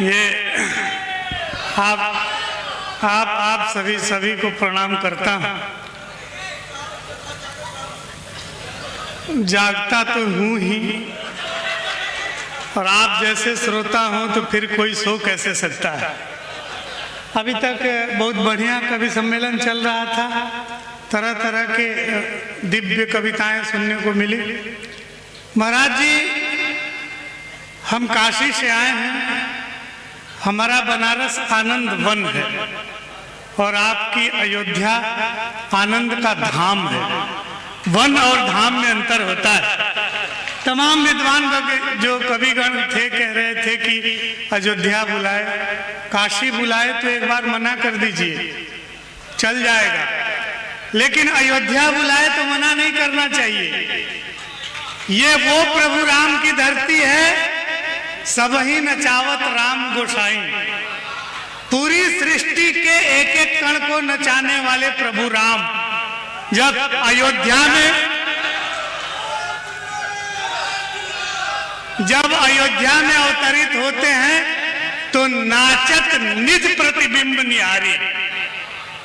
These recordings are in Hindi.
ये आप सभी को प्रणाम करता हूँ। जागता तो हूँ ही, और आप जैसे श्रोता हो तो फिर कोई सो कैसे सकता है। अभी तक बहुत बढ़िया कवि सम्मेलन चल रहा था, तरह तरह के दिव्य कविताएं सुनने को मिली। महाराज जी, हम काशी से आए हैं, हमारा बनारस आनंद वन है और आपकी अयोध्या आनंद का धाम है। वन और धाम में अंतर होता है। तमाम विद्वान जो कविगण थे कह रहे थे कि अयोध्या बुलाए, काशी बुलाए तो एक बार मना कर दीजिए, चल जाएगा, लेकिन अयोध्या बुलाए तो मना नहीं करना चाहिए। ये वो प्रभु राम की धरती है, सबही नचावत राम गोसाई। पूरी सृष्टि के एक एक कण को नचाने वाले प्रभु राम जब अयोध्या में अवतरित होते हैं तो नाचत निज प्रतिबिंब निहारी।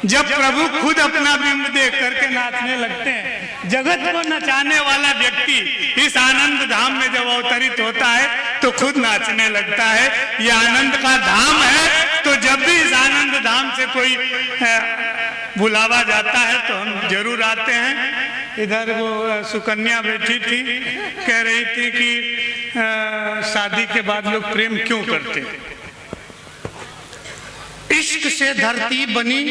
जब प्रभु खुद अपना बिंब देख करके नाचने लगते हैं, जगत को नचाने वाला व्यक्ति इस आनंद धाम में जब अवतरित होता है तो खुद नाचने लगता है। ये आनंद का धाम है, तो जब भी इस आनंद धाम से कोई बुलावा जाता है तो हम जरूर आते हैं। इधर वो सुकन्या बैठी थी, कह रही थी कि शादी के बाद लोग प्रेम क्यों करते हैं। इश्क से धरती बनी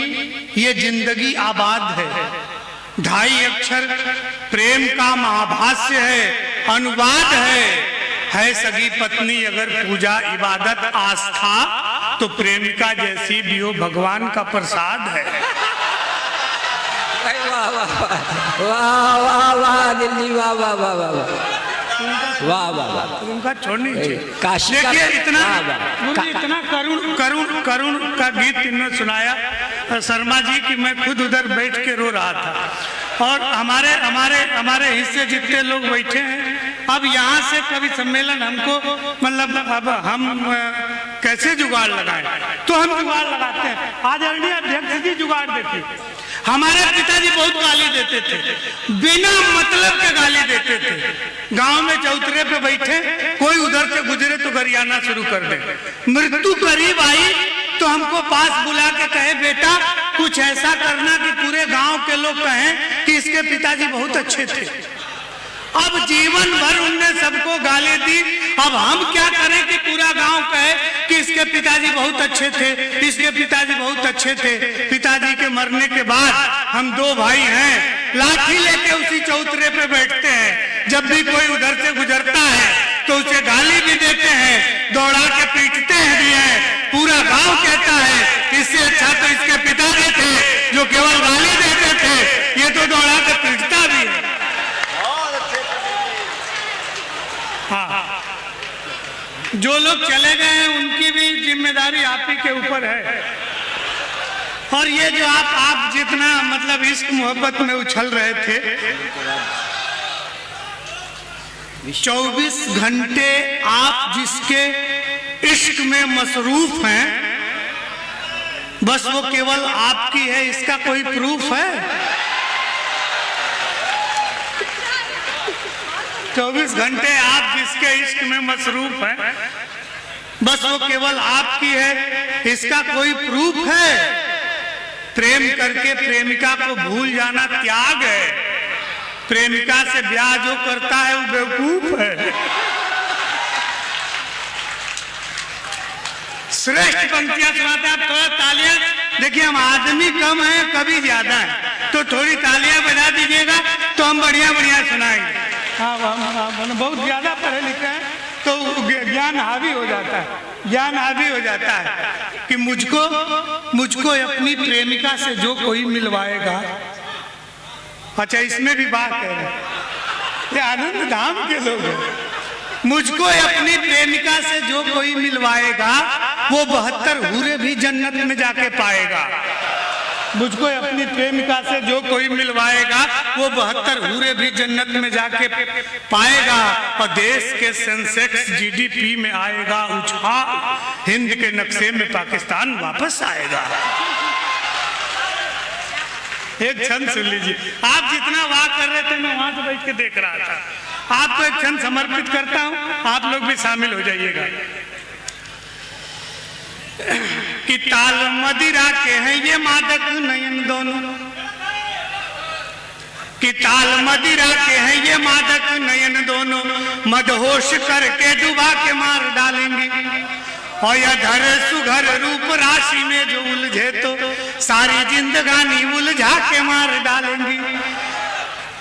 ये जिंदगी आबाद है। 2.5 अक्षर प्रेम का महाभाष्य है, अनुवाद है सगी पत्नी अगर पूजा इबादत आस्था, तो प्रेमिका जैसी भी हो भगवान का प्रसाद है। वाह वाह वाह वाह वाह दिल्ली, वाह वाह वाह वाह वाह वाह वाह, उनका छोड़नी चाहिए। काशी देखिए इतना करुण का गीत इन्होंने सुनाया शर्मा जी की मैं खुद उधर बैठ के रो रहा था। और हमारे हिस्से जितने लोग बैठे हैं, अब यहाँ से कवि सम्मेलन हमको मतलब अब हम कैसे जुगाड़ लगाएं, तो हम जुगाड़ लगाते हैं। आदरणीय अध्यक्ष जी जुगाड़ देते। हमारे पिताजी बहुत गाली देते थे, बिना मतलब के गाली देते थे। गांव में चौतरे पे बैठे, कोई उधर से गुजरे तो गरियाना शुरू कर दे। मृत्यु करीब आई तो हमको पास बुला के कहे, बेटा कुछ ऐसा करना कि पूरे गांव के लोग कहें कि इसके पिताजी बहुत अच्छे थे। अब जीवन भर उनने सबको गाली दी, अब हम क्या करें कि पूरा गांव कहे कि इसके पिताजी बहुत अच्छे थे, इसके पिताजी बहुत अच्छे थे। पिताजी के मरने के बाद हम 2 भाई हैं, लाठी लेके उसी चौतरे पे बैठते हैं। जब भी कोई उधर से गुजरता है तो उसे गाली भी देते हैं, दौड़ा के पीटते हैं भी हैं। पूरा गांव कहता है इससे अच्छा तो इसके पिताजी थे जो केवल गाली देते थे, ये तो दौड़ा के पीटता भी है। हाँ, जो लोग चले गए हैं उनकी भी जिम्मेदारी आप ही के ऊपर है। और ये जो आप जितना मतलब इश्क मोहब्बत में उछल रहे थे, 24 घंटे आप जिसके इश्क में मसरूफ हैं, बस वो केवल आपकी है, इसका कोई प्रूफ है? 24 घंटे आप जिसके इश्क में मसरूफ हैं, बस वो केवल आपकी है, इसका कोई प्रूफ है? प्रेम करके प्रेमिका को भूल जाना त्याग है। प्रेमिका से ब्याह जो करता है वो बेवकूफ है। श्रेष्ठ पंक्तियां सुनाते हैं। आप थोड़ा तालियां, देखिए हम आदमी कम हैं, कभी ज्यादा है, तो थोड़ी तालियां बजा दीजिएगा तो हम बढ़िया सुनाएंगे। हाँ, हम बहुत ज्यादा पढ़े लिखे हैं तो ज्ञान हावी हो जाता है, ज्ञान हावी हो जाता है कि मुझको अपनी प्रेमिका से जो कोई मिलवाएगा। अच्छा, इसमें भी बात है, ये आनंद धाम के लोग हैं। मुझको अपनी प्रेमिका से जो कोई मिलवाएगा वो 72 हूरे भी जन्नत में जाके पाएगा। मुझको अपनी प्रेमिका से जो कोई मिलवाएगा वो 72 हूरे भी जन्नत में जाके पाएगा और देश के सेंसेक्स जीडीपी में आएगा उछाल, हिंद के नक्शे में पाकिस्तान वापस आएगा। एक क्षण सुन लीजिए, आप जितना वाह कर रहे थे मैं वहां से बैठ के देख रहा था। आपको एक क्षण समर्पित करता हूं, आप लोग भी शामिल हो जाइएगा। कि ताल मदिरा के हैं ये मादक नयन दोनों, कि ताल मदिरा के हैं ये मादक नयन दोनों, मदहोश करके डुबा के मार डालेंगे। और अधर सुघर रूप राशि में जो उलझे तो सारी जिंदगानी उलझा के मार डालेंगी।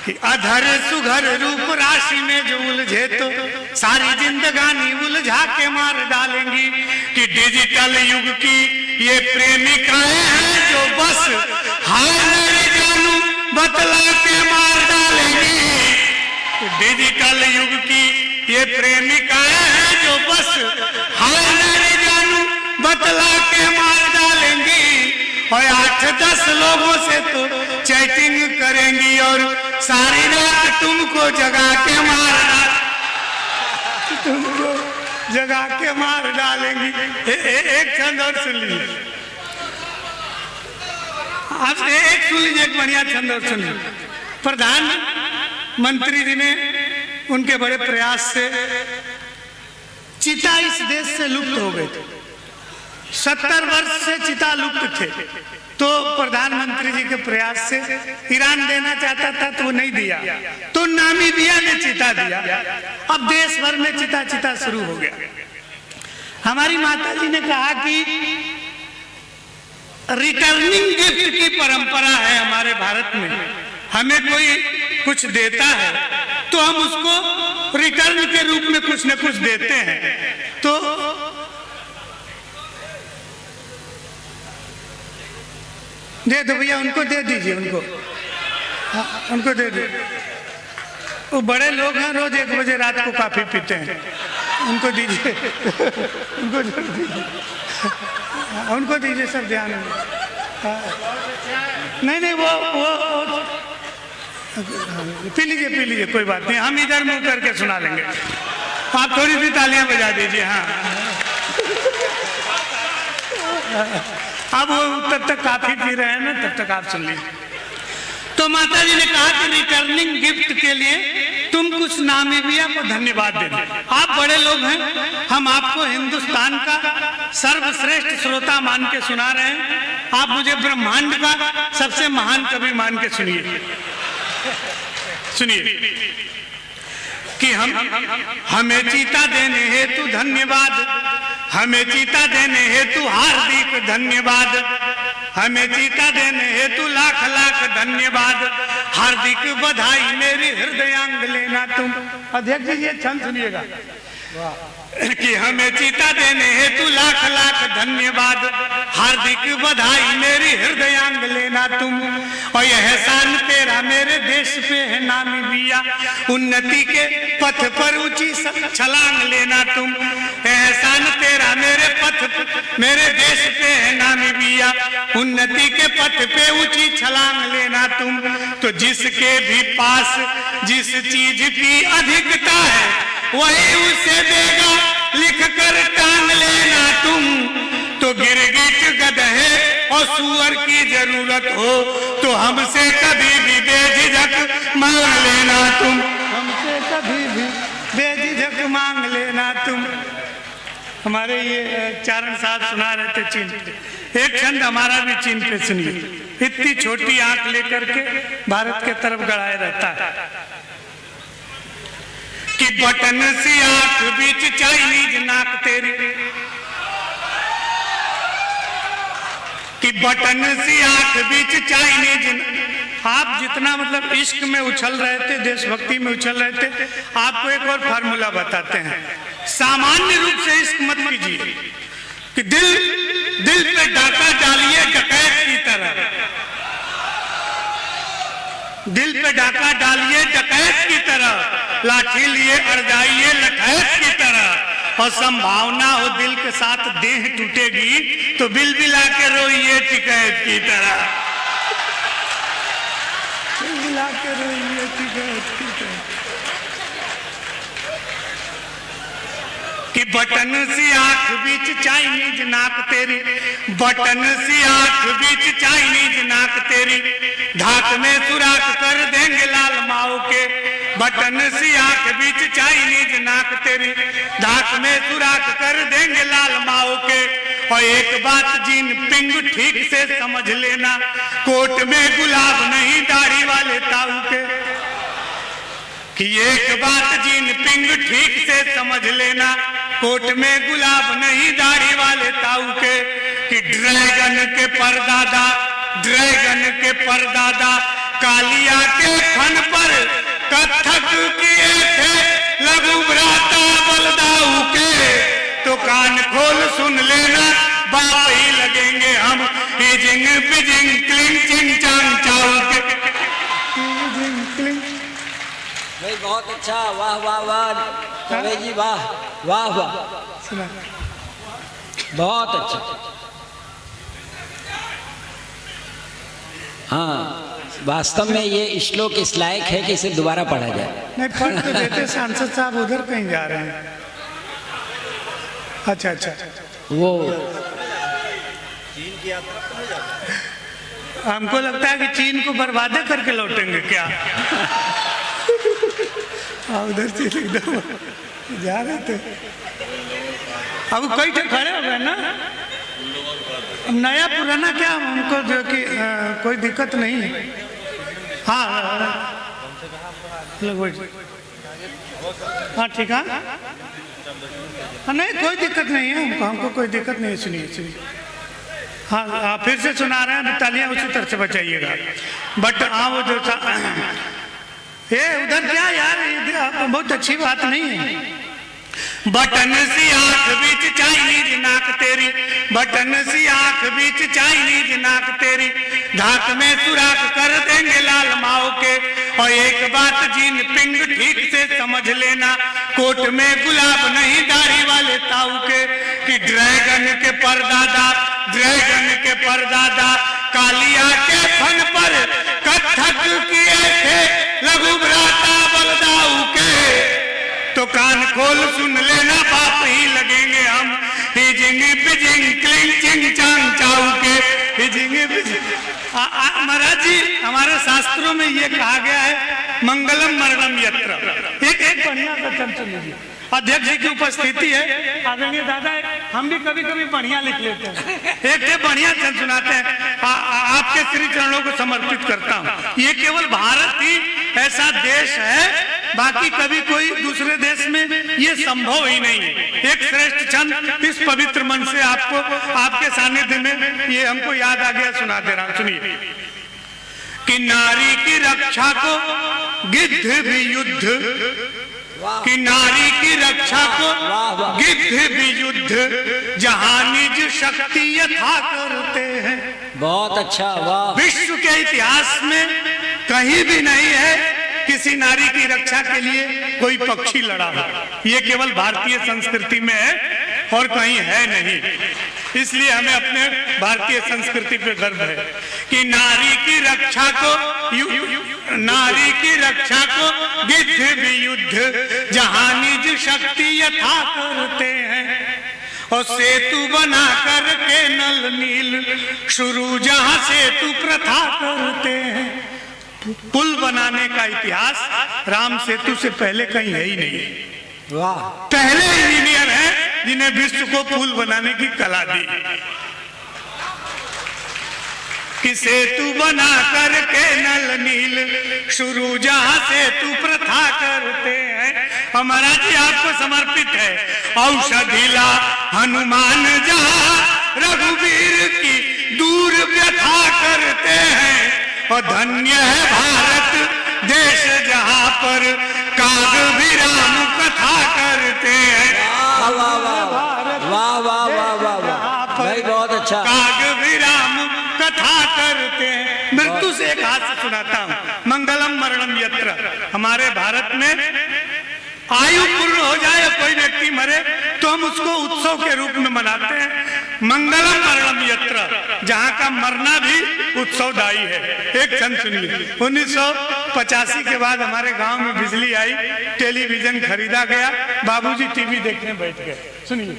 कि अधर सुघर रूप राशि में जो उलझे तो सारी जिंदगानी उलझा के मार डालेंगी। कि डिजिटल युग की ये प्रेमिकाएं हैं जो बस हाय मेरे जानू बतला के मार डालेंगी। डिजिटल युग की ये प्रेमिकाएं हैं जो बस हाय मेरे जानू बतला के मार डालेंगी। और 8-10 लोगों से तो चैटिंग करेंगी और सारी रात तुमको जगा के मार डालेंगी। एक छंद और सुन लीजिए, आप एक सुन लीजिए, एक बढ़िया छंद और सुन लीजिए। प्रधानमंत्री जी ने उनके बड़े प्रयास से चिता इस देश से लुप्त हो गए थे। 70 वर्ष से चिता लुप्त थे, तो प्रधानमंत्री जी के प्रयास से ईरान देना चाहता था तो वो नहीं दिया, तो नामीबिया ने चिता दिया। अब देश भर में चिता शुरू हो गया। हमारी माता जी ने कहा कि रिटर्निंग गिफ्ट की परंपरा है हमारे भारत में। हमें कोई कुछ देता है तो हम उसको रिटर्न के रूप में कुछ न कुछ देते हैं। तो दे दो भैया, उनको दे दीजिए, उनको दे दो। वो बड़े लोग हैं, रोज 1 बजे रात को काफी पीते हैं, उनको दीजिए, उनको दीजिए, सब ध्यान में। नहीं वो पी लीजिए, कोई बात नहीं, हम इधर मुंह करके सुना लेंगे। आप थोड़ी सी तालियां बजा दीजिए। हाँ, अब वो तब तक काफी पी रहे हैं ना, तब तक आप सुन लीजिए। तो माता जी ने कहा कि रिटर्निंग गिफ्ट के लिए तुम कुछ नामीबिया को धन्यवाद दे दो। आप बड़े लोग हैं, हम आपको हिंदुस्तान का सर्वश्रेष्ठ श्रोता मान के सुना रहे हैं। आप मुझे ब्रह्मांड का सबसे महान कवि मान के सुनिए कि हमें चीता देने हेतु धन्यवाद, हमें चीता देने हेतु हार्दिक धन्यवाद, हमें चीता देने हेतु लाख लाख धन्यवाद, हार्दिक बधाई मेरी हृदयांग लेना तुम। अध्यक्ष जी ये छंद सुनिएगा कि हमें चीता देने हेतु लाख लाख धन्यवाद, हार्दिक बधाई मेरी हृदयांग लेना तुम। और यह एहसान तेरा मेरे देश पे है नामीबिया, उन्नति के पथ पर ऊंची छलांग लेना तुम। एहसान तेरा मेरे देश पे है नामीबिया, उन्नति के पथ पे ऊंची छलांग लेना तुम। तो जिसके भी पास जिस चीज की अधिकता है वही उसे देगा लिख कर टांग लेना तुम। तो गिरगिट गधे और सुअर की जरूरत हो तो हमसे कभी भी बेझिझक मांग लेना तुम, हमसे कभी भी बेझिझक मांग लेना तुम। हमारे ये चारण साहब सुना रहे थे चीन पे, एक छंद हमारा भी चीन पे सुनिए। इतनी छोटी आंख लेकर के भारत के तरफ गड़ाए रहता है कि बटन सी आंख बीच चाइनीज नाक तेरी, कि बटन सी आंख बीच चाइनीज। आप जितना मतलब इश्क में उछल रहे थे, देशभक्ति में उछल रहे थे, आपको एक और फार्मूला बताते हैं। सामान्य रूप से इश्क मत कीजिए कि दिल पे डाका डालिए डकैत की तरह, दिल पे डाका डालिए डकैत की तरह, लाठी लिए अड़ जाइए लठैत की तरह। और संभावना हो दिल के साथ देह टूटेगी तो बिलबिला के रोइए टिकैत की तरह। मिला के रोइए ठीक है कि बटन सी आंख बीच चाइनीज नाक तेरी, बटन सी आंख बीच चाइनीज नाक तेरी, धाक में सुराख कर देंगे लाल माओ के। बटन सी आंख बीच चाइनीज नाक तेरी, धाक में सुराख कर देंगे लाल माओ के। और एक बात जिन पिंग ठीक से समझ लेना, कोट में गुलाब नहीं दाढ़ी वाले ताऊ के। कि एक बात जिन पिंग ठीक से समझ लेना, कोट में गुलाब नहीं दाढ़ी वाले ताऊ के। कि ड्रैगन के परदादा, ड्रैगन के परदादा कालिया के फन पर कथक किए थे लघु भ्राता बलदाऊ के। तो कान खोल सुन लेना, बाप ही लगेंगे हम, हिजिंग पिजिंग क्लिंग चिंग चांग चाऊ के। भाई बहुत अच्छा, वाह वाह वाह कवि जी, वाह वाह वाह, बहुत अच्छा। हाँ, वास्तव में ये श्लोक इस लायक है कि इसे दोबारा पढ़ा जाए। नहीं पढ़ तो देते, सांसद साहब उधर कहीं जा रहे हैं। अच्छा अच्छा, वो चीन की यात्रा पर जाता है। हमको लगता है कि चीन को बर्बादे करके लौटेंगे क्या। उधर से एकदम जा रहे थे, अब कई तो खड़े हो गए ना। नया पुराना क्या, हमको जो कि कोई दिक्कत नहीं है। हाँ हाँ ठीक है, नहीं कोई दिक्कत नहीं है हमको कोई दिक्कत नहीं है। सुनिए सुनिए, हाँ फिर से सुना रहे हैं, तालियां उसी तरह से बचाइएगा। बट हाँ वो जो ये उधर क्या यार, बहुत अच्छी बात नहीं है। बटन सी आंख बीच चाइनीज नाक तेरी, बटन सी आंख बीच चाइनीज नाक तेरी, धाक में सुराख कर देंगे लाल माओ के। और एक बात जिन पिंग ठीक से समझ लेना, कोट में गुलाब नहीं दाढ़ी वाले ताऊ के। कि ड्रैगन के परदादा, ड्रैगन के परदादा कालिया के फन पर कथक किए थे लघु भ्राता बलदाऊ के। तो कान खोल सुन लेना, बाप ही लगेंगे हम, हिजिंग पिजिंग क्लिंग चिंग चांग चाऊ के। हिजिंग पिजिंग, महाराज जी हमारे शास्त्रों में ये कहा गया है, मंगलम मरणम यत्र। एक बढ़िया वचन सुनिए, अध्यक्ष जी की उपस्थिति है, आदरणीय दादा हम भी कभी कभी बढ़िया लिख लेते हैं, एक बढ़िया चंद सुनाते हैं। आपके श्री चरणों को समर्पित करता हूँ। ये केवल भारत ही ऐसा देश है, बाकी कभी कोई दूसरे देश में ये संभव ही नहीं है। एक श्रेष्ठ छंद इस पवित्र मन से आपको आपके सानिध्य में ये हमको याद आ गया, सुना दे रहा हूं, सुनिए। कि नारी की रक्षा को गिद्ध भी युद्ध, कि नारी की रक्षा को गिद्ध भी युद्ध, जहां निज शक्ति यथा करते हैं। बहुत अच्छा, वाह। विश्व के इतिहास में कहीं भी नहीं है किसी नारी की रक्षा के लिए कोई पक्षी लड़ा हो। ये केवल भारतीय संस्कृति में है और कहीं है नहीं। इसलिए हमें अपने भारतीय संस्कृति पे गर्व है कि नारी की रक्षा को गिद्ध भी युद्ध, जहां निज शक्ति यथा करते हैं। और सेतु बना करके नल नील, शुरू जहां सेतु प्रथा करते हैं। पुल बनाने का इतिहास राम सेतु से पहले कहीं है ही नहीं। वाह, पहले इंजीनियर हैं जिन्हें विश्व को पुल बनाने की कला दी। कि सेतु बना करके नल नील, शुरू जहां सेतु प्रथा करते हैं। हमारा जी आपको समर्पित है। औषधिला हनुमान जहां रघुवीर की दूर व्यथा करते हैं। और धन्य है भारत देश जहां पर काग भी राम कथा करते हैं। वाह वाह वाह वाह वाह वाह वाह वाह, भाई बहुत अच्छा। काग भी राम कथा करते हैं। मृत्यु से एक हास्य सुनाता हूँ, मंगलम मरणम यत्र। हमारे भारत में आयु पूर्ण हो जाए, कोई व्यक्ति मरे तो हम उसको उत्सव के रूप में मनाते हैं। मंगलम मरणम यत्र, जहाँ का मरना भी उत्सवदायी है। एक क्षण सुनिए। 1985 के बाद हमारे गांव में बिजली आई, टेलीविजन खरीदा गया, बाबूजी टीवी देखने बैठ गए। सुनिए,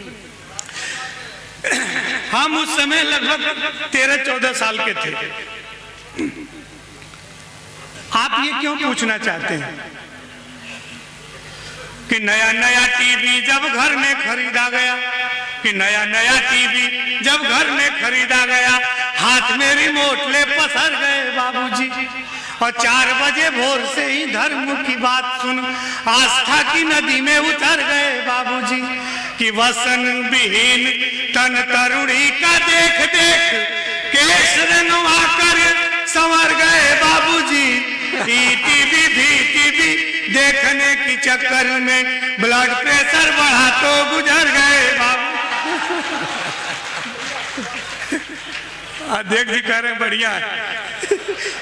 हम उस समय लगभग 13-14 साल के थे। आप ये क्यों पूछना चाहते हैं कि नया नया टीवी जब घर में खरीदा गया, कि नया नया टीवी जब घर में खरीदा गया, हाथ में रिमोट ले पसर गए बाबूजी, और 4 बजे भोर से ही धर्म की बात सुन आस्था की नदी में उतर गए बाबूजी, कि वसन विहीन तन तरुणी का देख देख केश रंगवा कर संवर गए बाबूजी, टीवी भी टीवी देखने की चक्कर में ब्लड प्रेशर बढ़ा तो गुजर गए बाबू। देख भी कह रहे बढ़िया है,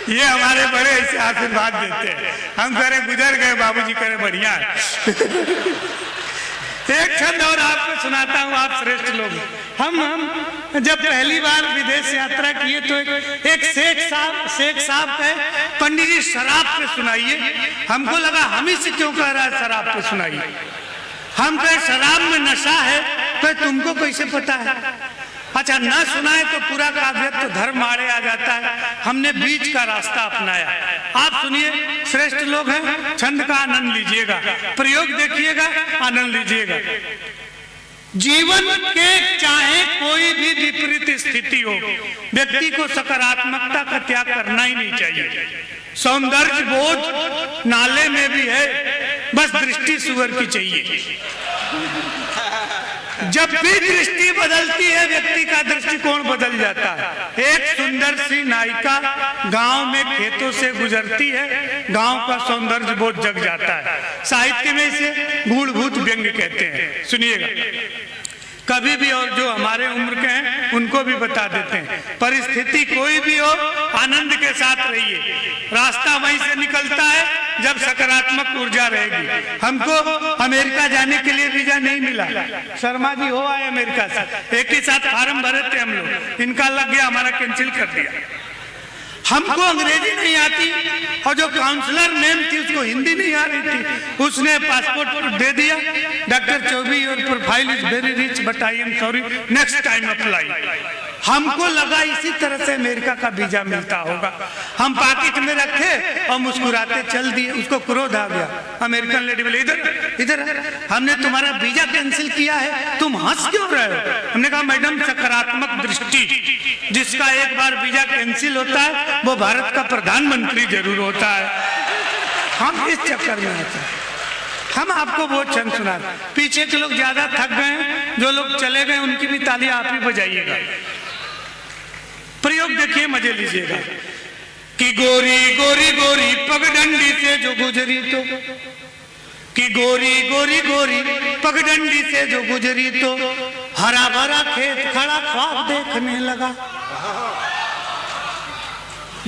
ये हमारे बड़े ऐसे आशीर्वाद देते हैं। हम कह रहे गुजर गए बाबूजी, कह रहे बढ़िया है। एक छंद और आपको सुनाता हूँ, आप श्रेष्ठ लोग। हम जब पहली बार विदेश यात्रा किए तो एक शेख साहब कहे पंडित जी शराब पे सुनाइए। हमको लगा हम ही से क्यों कह रहा है शराब पे सुनाइए। हम कहे शराब में नशा है, तो तुमको कैसे पता है? अच्छा, ना सुनाए तो पूरा काव्य तो धर्म आड़े आ जाता है। हमने बीच का रास्ता अपनाया। आप सुनिए, श्रेष्ठ लोग हैं, छंद का आनंद लीजिएगा, प्रयोग देखिएगा, आनंद लीजिएगा। जीवन के चाहे कोई भी विपरीत स्थिति हो, व्यक्ति को सकारात्मकता का त्याग करना ही नहीं चाहिए। सौंदर्य बोझ नाले में भी है, बस दृष्टि सुअर की चाहिए। जब भी दृष्टि बदलती है, व्यक्ति का दृष्टिकोण बदल जाता है। एक सुंदर सी नायिका गांव में खेतों से गुजरती है, गांव का सौंदर्य बोध जग जाता है। साहित्य में इसे गूढ़भूत व्यंग कहते हैं। सुनिएगा, कभी भी, और जो हमारे उम्र के हैं उनको भी बता देते हैं, परिस्थिति कोई भी हो आनंद के साथ रहिए। रास्ता वहीं से निकलता है जब सकारात्मक ऊर्जा रहेगी। हमको अमेरिका जाने के लिए वीजा नहीं मिला, शर्मा जी हो आए अमेरिका से, एक ही साथ फार्म भरे थे हम लोग, इनका लग गया, हमारा कैंसिल कर दिया। हमको अंग्रेजी नहीं आती, और जो काउंसलर मैम थी उसको हिंदी नहीं आ रही थी, उसने पासपोर्ट दे दिया, doctor Chaubis your profile is very rich but I am sorry, next time apply. हमको लगा इसी तरह से अमेरिका का वीजा मिलता होगा। हम पॉकेट में रखे और मुस्कुराते चल दिए। उसको क्रोध आ गया, अमेरिकन लेडी बोले इधर इधर, हमने तुम्हारा वीजा कैंसिल किया है, तुम हंस क्यों रहे हो? हमने कहा मैडम सकारात्मक दृष्टि, जिसका एक बार वीजा कैंसिल होता है वो भारत का प्रधानमंत्री जरूर होता है। हम इस चक्कर में आते हैं। हम आपको वो छंद सुना, पीछे के लोग ज्यादा थक गए, जो लोग चले गए उनकी भी ताली आप ही बजाइएगा। प्रयोग देखिए, मजे लीजिएगा। कि गोरी गोरी गोरी पगडंडी से जो गुजरी तो, कि गोरी गोरी गोरी पगडंडी से जो गुजरी तो, हरा भरा खेत खड़ा ख्वाब देखने लगा।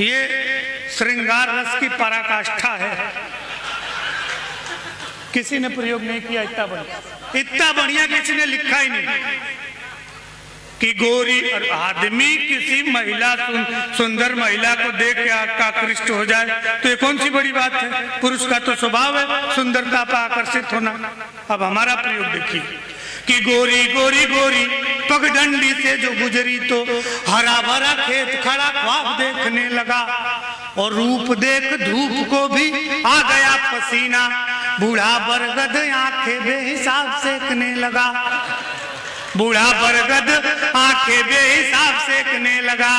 ये श्रृंगार रस की पराकाष्ठा है। किसी ने प्रयोग नहीं किया इतना बढ़िया किसी ने लिखा ही नहीं। कि गोरी, और आदमी किसी महिला सुंदर महिला को देख के आकृष्ट हो जाए तो ये कौन सी बड़ी बात है? पुरुष का तो स्वभाव है सुंदरता पर आकर्षित होना। अब हमारा प्रयोग देखिए। कि गोरी गोरी गोरी पगडंडी से जो गुजरी तो, हरा भरा खेत खड़ा ख्वाब देखने लगा, और रूप देख धूप को भी आ गया पसीना, बूढ़ा बरगद आंखें बेहिसाब सेकने लगा। बूढ़ा बरगद आंखें बेहिसाब सेकने लगा।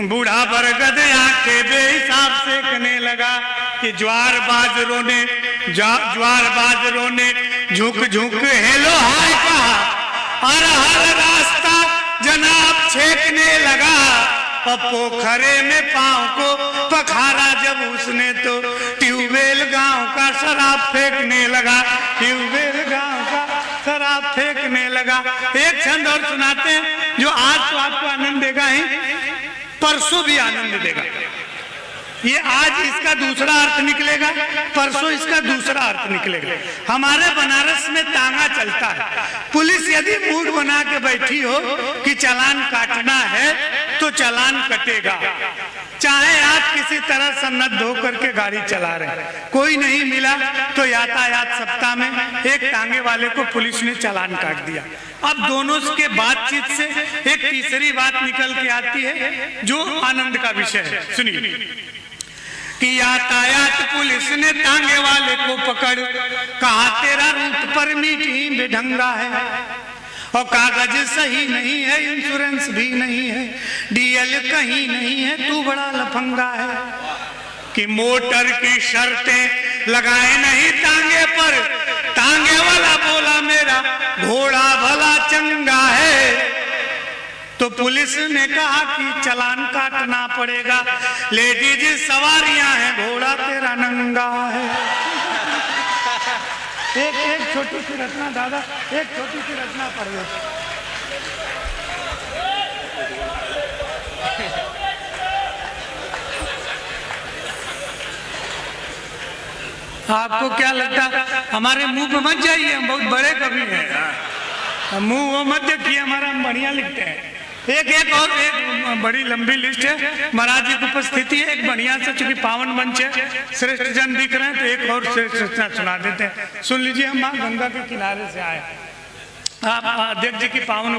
बूढ़ा बरगद आंखें बेहिसाब सेकने लगा। कि ज्वार बाजरों ने झुक झुक हेलो हाय कहा, हर हर रास्ता जनाब छेकने लगा। और पोखरे में पांव को पखारा जब उसने तो, ट्यूबवेल गांव का शराब फेंकने लगा। ट्यूबवेल गांव का शराब फेंकने लगा। एक छंद और सुनाते हैं जो आज तो आपको आनंद देगा ही, परसों भी आनंद देगा। ये आज इसका दूसरा अर्थ निकलेगा, परसों इसका दूसरा अर्थ निकलेगा। हमारे बनारस में तांगा चलता है। पुलिस यदि मूड बना के बैठी हो कि चालान काटना है तो चालान कटेगा, चाहे आप किसी तरह सन्नद्ध होकर के गाड़ी चला रहे हैं। कोई नहीं मिला तो यातायात सप्ताह में एक तांगे वाले को पुलिस ने चालान काट दिया। अब दोनों के बातचीत से एक तीसरी बात निकल के आती है जो आनंद का विषय है। सुनिए कि यातायात पुलिस ने तांगे वाले को पकड़ कहा तेरा रूट परमिट ही बेढंगा है और कागज सही नहीं है, इंश्योरेंस भी नहीं है, डीएल कहीं नहीं है, तू बड़ा लफंगा है। कि मोटर की शर्तें लगाए नहीं तांगे पर, तांगे वाला बोला मेरा घोड़ा भला चंगा है। तो पुलिस ने कहा कि चालान काटना पड़ेगा, लेडीज सवारियां हैं, घोड़ा तेरा नंगा है। एक छोटी सी रचना दादा, एक छोटी सी रचना पढ़िए। आपको क्या लगता है? हमारे मुंह पे मत जाइए, हम बहुत बड़े कवि हैं। मुंह वो मत देखिए हमारा, हम बढ़िया लिखते हैं। एक और एक बड़ी लंबी लिस्ट है। महाराज जी की उपस्थिति है, एक बढ़िया से, चूंकि पावन मंच है, श्रेष्ठ जन दिख रहे हैं तो एक और श्रेष्ठ रचना सुना देते हैं। सुन लीजिए। हम माँ गंगा के किनारे से आए, आप अध्यक्ष जी की पावन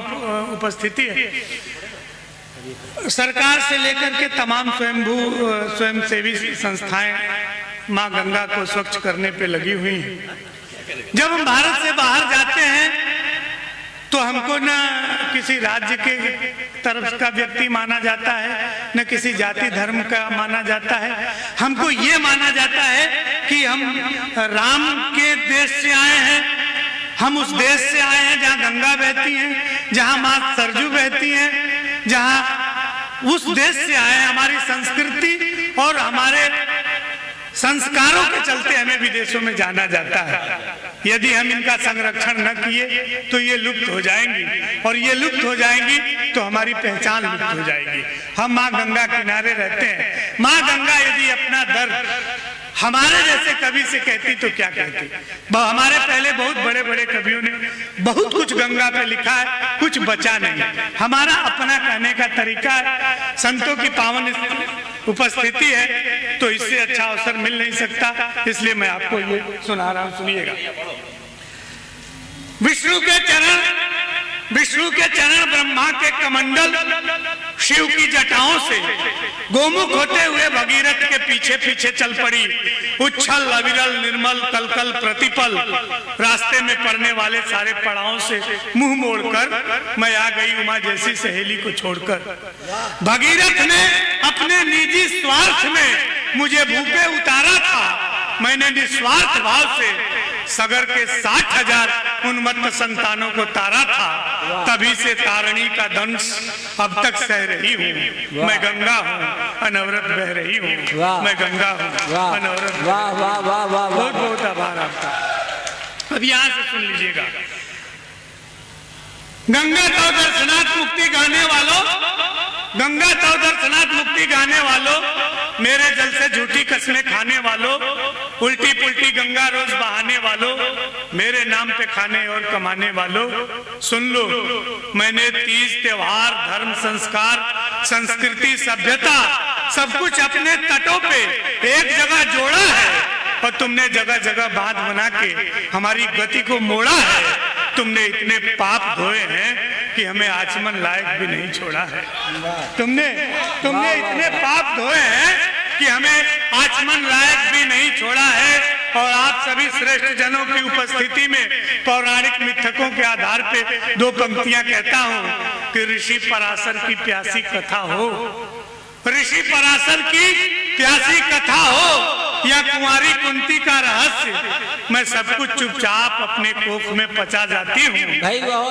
उपस्थिति है। सरकार से लेकर के तमाम स्वयंसेवी संस्थाएं माँ गंगा को स्वच्छ करने पे लगी हुई हैं। जब हम भारत से बाहर जाते हैं तो हमको न किसी राज्य के तरफ का व्यक्ति माना जाता है, न किसी जाति धर्म का माना जाता है। हमको ये माना जाता है कि हम राम के देश से आए हैं, हम उस देश से आए हैं जहाँ गंगा बहती है, जहाँ माँ सरजू बहती है, जहाँ उस देश से आए हैं। हमारी संस्कृति और हमारे संस्कारों के चलते हमें विदेशों में जाना जाता है। यदि हम इनका संरक्षण न किए तो ये लुप्त हो जाएंगी, और ये लुप्त हो जाएंगी तो हमारी पहचान लुप्त हो जाएगी। हम माँ गंगा किनारे रहते हैं। माँ गंगा यदि अपना दर्द हमारे जैसे कवि से कहती तो क्या कहती? हमारे पहले बहुत बड़े बड़े कवियों ने बहुत कुछ गंगा पे लिखा है, कुछ बचा नहीं। हमारा अपना कहने का तरीका है। संतों की पावन उपस्थिति है तो इससे अच्छा अवसर मिल नहीं सकता, इसलिए मैं आपको ये सुना रहा हूं, सुनिएगा। विष्णु के चरण ब्रह्मा के कमंडल, शिव की जटाओं से गोमुख होते हुए भगीरथ के पीछे पीछे चल पड़ी। उच्छल अविरल निर्मल कलकल प्रतिपल, रास्ते में पड़ने वाले सारे पड़ावों से मुंह मोड़कर मैं आ गई उमा जैसी सहेली को छोड़कर। भगीरथ ने अपने निजी स्वार्थ में मुझे भूपे उतारा था, मैंने निस्वार्थ भाव से सगर के 60,000 उन्मत्त संतानों को तारा था। तभी से तारणी का दंश अब तक सह रही हूँ। मैं गंगा हूँ, अनवरत बह रही हूँ। मैं गंगा हूँ, अनवरत। बहुत बहुत आभार आपका। अब यहाँ से सुन लीजिएगा। गंगा तो दर्शनाथ मुक्ति गाने वालों, गंगा तो दर्शनाथ मुक्ति गाने वालों, मेरे जल से झूठी कसमें खाने वालों, उल्टी पुल्टी गंगा रोज बहाने वालों, मेरे नाम पे खाने और कमाने वालों, सुन लो। मैंने तीज त्योहार, धर्म, संस्कार, संस्कृति, सभ्यता सब कुछ अपने तटों पे एक जगह जोड़ा है, और तुमने जगह जगह बांध बना के हमारी गति को मोड़ा है। तुमने इतने पाप धोए हैं कि हमें आचमन लायक भी नहीं छोड़ा है। तुमने इतने पाप धोए हैं कि हमें आचमन लायक भी नहीं छोड़ा है। और आप सभी श्रेष्ठ जनों की उपस्थिति में पौराणिक मिथकों के आधार पे दो पंक्तियां कहता हूं कि ऋषि पराशर की प्यासी कथा हो, ऋषि पराशर की प्यासी कथा हो या कुंवारी कुंती का रहस्य, मैं सब कुछ चुपचाप अपने कोख में पचा जाती हूँ।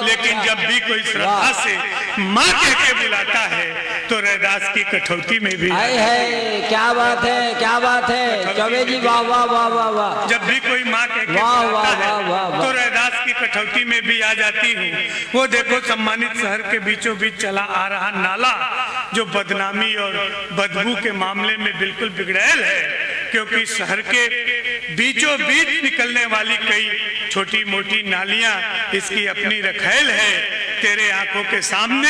लेकिन जब भी कोई श्रद्धा से माँ कह के बुलाता है तो रैदास की कठौती में भी है। क्या बात है, क्या बात है चौबे जी, वाह वाह वाह वाह वाह। जब भी कोई माँ कह के बुलाता है तो रैदास की कठौती में भी आ जाती हूँ। वो देखो सम्मानित शहर के बीचों बीच चला आ रहा नाला, जो बदनामी और बदबू के मामले में बिल्कुल बिगड़ैल है, क्योंकि शहर के बीचों बीच निकलने वाली कई छोटी मोटी नालियां इसकी अपनी रखैल है। तेरे आंखों के सामने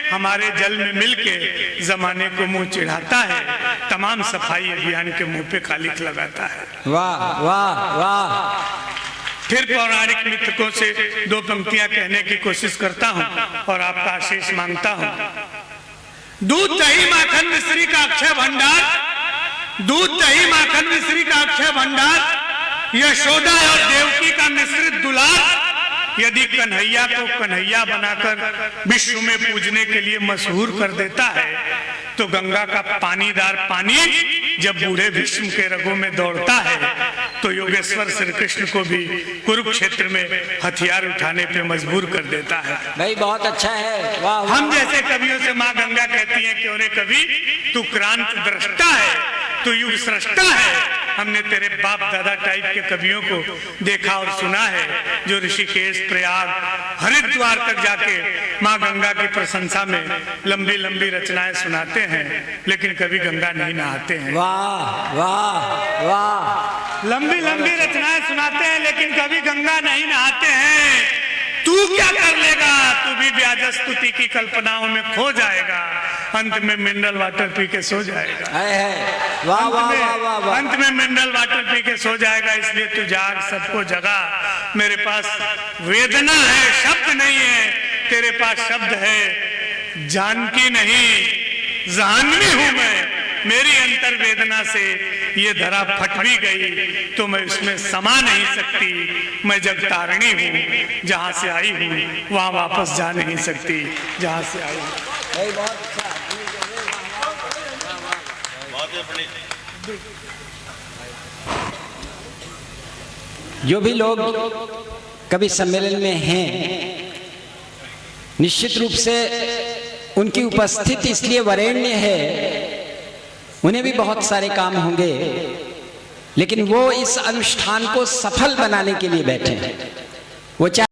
हमारे जल में मिलके जमाने को मुंह चिढ़ाता है, तमाम सफाई अभियान के मुंह पे कालिख लगाता है। वाह वाह वाह। फिर पौराणिक मित्रकों से दो पंक्तियां कहने की कोशिश करता हूं और आपका आशीष मांगता हूं। दूध दही माखन मिश्री का अक्षय भंडार, दूध दही माखन मिश्री का अक्षय भंडार, यशोदा और देवकी का मिश्रित दुलार, यदि कन्हैया को कन्हैया बनाकर विश्व में पूजने के लिए मशहूर कर देता है, तो गंगा का पानीदार पानी जब बूढ़े भीष्म के रगों में दौड़ता है, तो योगेश्वर श्री कृष्ण को भी कुरुक्षेत्र में हथियार उठाने पे मजबूर कर देता है। भाई बहुत अच्छा है, वाह वाह। हम जैसे कवियों से माँ गंगा कहती है कि अरे कवि तू क्रांत दृष्टा है, तू युग सृष्टा है। हमने तेरे बाप दादा टाइप के कवियों को देखा और सुना है, जो ऋषिकेश, प्रयाग, हरिद्वार तक जाके माँ गंगा की प्रशंसा में लंबी लंबी रचनाएं सुनाते हैं, लेकिन कभी गंगा नहीं नहाते हैं। वाह वाह वाह। लंबी लंबी रचनाएं सुनाते हैं, लेकिन कभी गंगा नहीं नहाते हैं। तू क्या कर लेगा? तू भी व्याज स्तुति की कल्पनाओं में खो जाएगा, अंत में मिनरल वाटर पी के सो जाएगा। वाह वाह वाह वाह। अंत में मिनरल वाटर पी के सो जाएगा। इसलिए तू जाग, सबको जगा। मेरे पास वेदना है, शब्द नहीं है। तेरे पास शब्द है, जानकी नहीं जाह्नवी हूं मैं। मेरी अंतर वेदना से ये धरा फट भी गई, तो मैं उसमें समा नहीं सकती। मैं जग तारिणी हूँ, जहाँ से आई हूँ वहाँ वापस जा नहीं सकती, जहाँ से आई हूँ। जो भी लोग कवि सम्मेलन में हैं, निश्चित रूप से उनकी उपस्थिति इसलिए वरेण्य है, उन्हें भी बहुत सारे काम होंगे, लेकिन वो इस अनुष्ठान को सफल बनाने के लिए बैठे हैं। वो चाहे